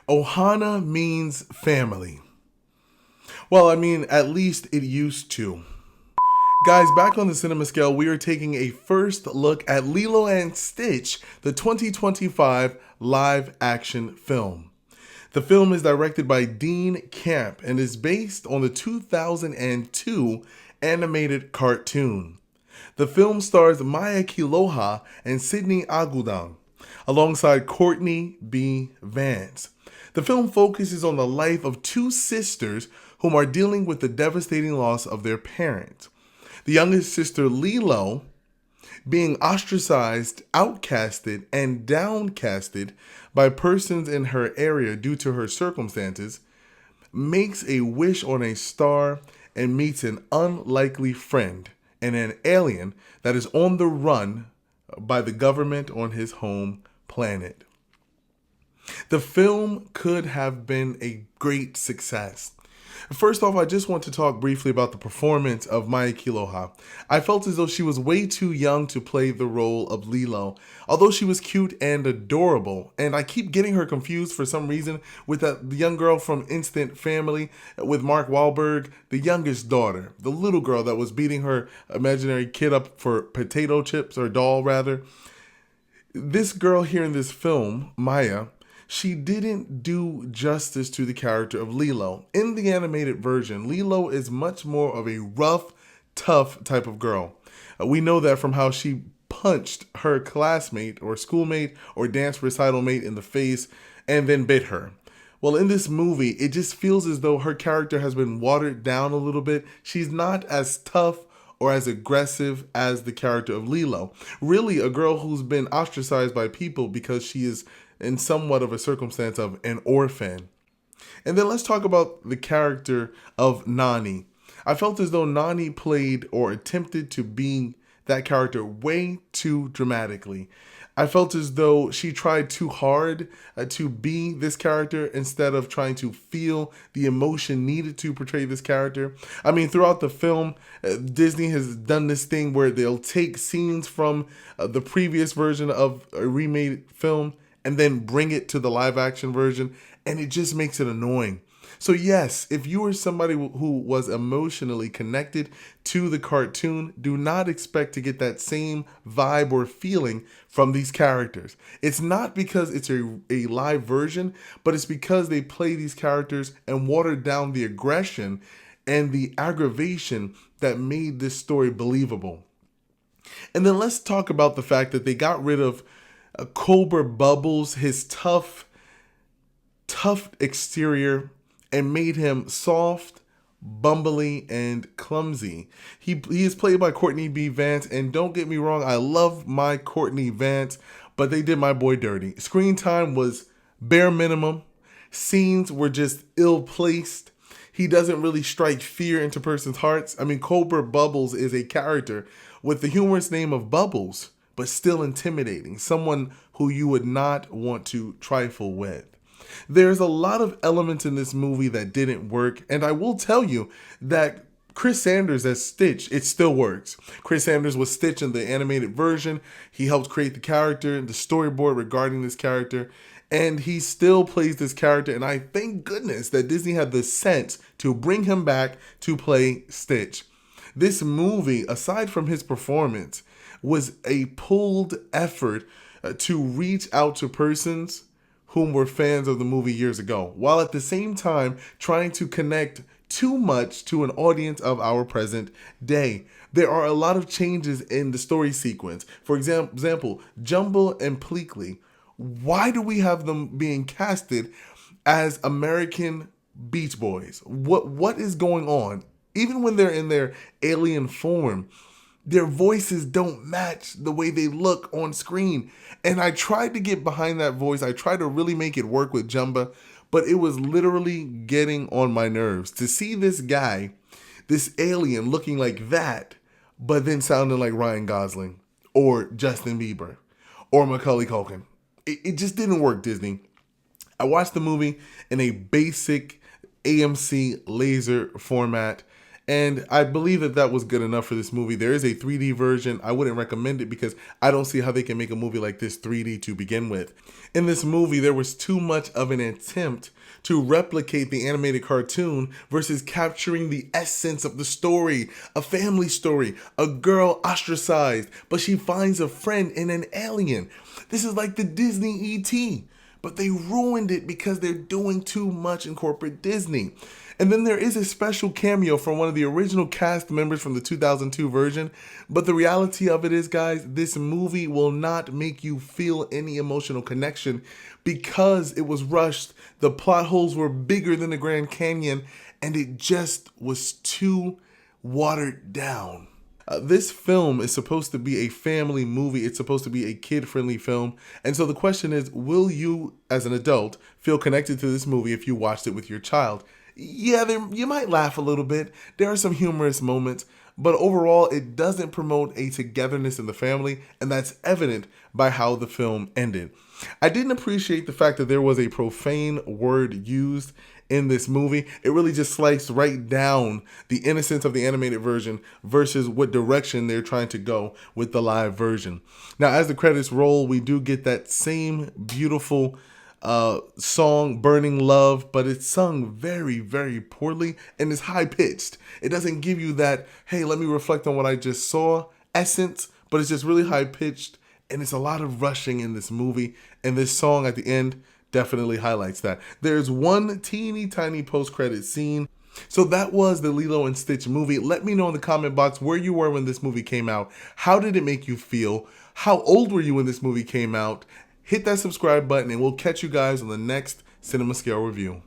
Ohana means family. Well, I mean, at least it used to. Guys, back on the cinema scale, we are taking a first look at Lilo and Stitch, the 2025 live action film. The film is directed by Dean Camp and is based on the 2002 animated cartoon. The film stars Maya Kiloha and Sydney Agudang, alongside Courtney B. Vance. The film focuses on the life of two sisters whom are dealing with the devastating loss of their parent. The youngest sister, Lilo, being ostracized, outcasted, and downcasted by persons in her area due to her circumstances, makes a wish on a star and meets an unlikely friend and an alien that is on the run by the government on his home planet. The film could have been a great success. First off, I just want to talk briefly about the performance of Maya Kiloha. I felt as though she was way too young to play the role of Lilo, although she was cute and adorable. And I keep getting her confused for some reason with the young girl from Instant Family with Mark Wahlberg, the youngest daughter, the little girl that was beating her imaginary kid up for potato chips, or doll rather. This girl here in this film, Maya, she didn't do justice to the character of Lilo. In the animated version, Lilo is much more of a rough, tough type of girl. We know that from how she punched her classmate or schoolmate or dance recital mate in the face and then bit her. Well, in this movie, it just feels as though her character has been watered down a little bit. She's not as tough or as aggressive as the character of Lilo. Really, a girl who's been ostracized by people because she is in somewhat of a circumstance of an orphan. And then let's talk about the character of Nani. I felt as though Nani played or attempted to be that character way too dramatically. I felt as though she tried too hard to be this character instead of trying to feel the emotion needed to portray this character. I mean, throughout the film, Disney has done this thing where they'll take scenes from the previous version of a remade film and then bring it to the live action version, and it just makes it annoying. So yes, if you are somebody who was emotionally connected to the cartoon, do not expect to get that same vibe or feeling from these characters. It's not because it's a live version, but it's because they play these characters and watered down the aggression and the aggravation that made this story believable. And then let's talk about the fact that they got rid of Cobra Bubbles, his tough exterior, and made him soft, bumbly, and clumsy. He is played by Courtney B. Vance, and don't get me wrong, I love my Courtney Vance, but they did my boy dirty. Screen time was bare minimum. Scenes were just ill-placed. He doesn't really strike fear into persons' hearts. I mean, Cobra Bubbles is a character with the humorous name of Bubbles, but still intimidating. Someone who you would not want to trifle with. There's a lot of elements in this movie that didn't work, and I will tell you that Chris Sanders as Stitch, it still works. Chris Sanders was Stitch in the animated version. He helped create the character and the storyboard regarding this character, and he still plays this character, and I thank goodness that Disney had the sense to bring him back to play Stitch. This movie, aside from his performance, was a pulled effort to reach out to persons whom were fans of the movie years ago, while at the same time trying to connect too much to an audience of our present day. There are a lot of changes in the story sequence. For example, Jumbo and Pleakley. Why do we have them being casted as American Beach Boys? What is going on? Even when they're in their alien form, their voices don't match the way they look on screen. And I tried to get behind that voice. I tried to really make it work with Jumba, but it was literally getting on my nerves. To see this guy, this alien looking like that, but then sounding like Ryan Gosling or Justin Bieber or Macaulay Culkin. It just didn't work, Disney. I watched the movie in a basic AMC laser format, And I believe that that was good enough for this movie. There is a 3D version. I wouldn't recommend it because I don't see how they can make a movie like this 3D to begin with. In this movie, there was too much of an attempt to replicate the animated cartoon versus capturing the essence of the story. A family story, a girl ostracized, but she finds a friend in an alien. This is like the Disney E.T., but they ruined it because they're doing too much in corporate Disney. And then there is a special cameo from one of the original cast members from the 2002 version. But the reality of it is, guys, this movie will not make you feel any emotional connection because it was rushed. The plot holes were bigger than the Grand Canyon, and it just was too watered down. This film is supposed to be a family movie. It's supposed to be a kid-friendly film. And so the question is, will you, as an adult, feel connected to this movie if you watched it with your child? Yeah, you might laugh a little bit. There are some humorous moments, but overall, it doesn't promote a togetherness in the family, and that's evident by how the film ended. I didn't appreciate the fact that there was a profane word used in this movie. It really just sliced right down the innocence of the animated version versus what direction they're trying to go with the live version. Now, as the credits roll, we do get that same beautiful song, Burning Love, but it's sung very, very poorly and is high pitched. It doesn't give you that, hey, let me reflect on what I just saw essence, but it's just really high pitched, and it's a lot of rushing in this movie, and this song at the end definitely highlights that. There's one teeny tiny post-credit scene. So that was the Lilo and Stitch movie. Let me know in the comment box where you were when this movie came out. How did it make you feel? How old were you when this movie came out? Hit that subscribe button and we'll catch you guys on the next Cinema Scale review.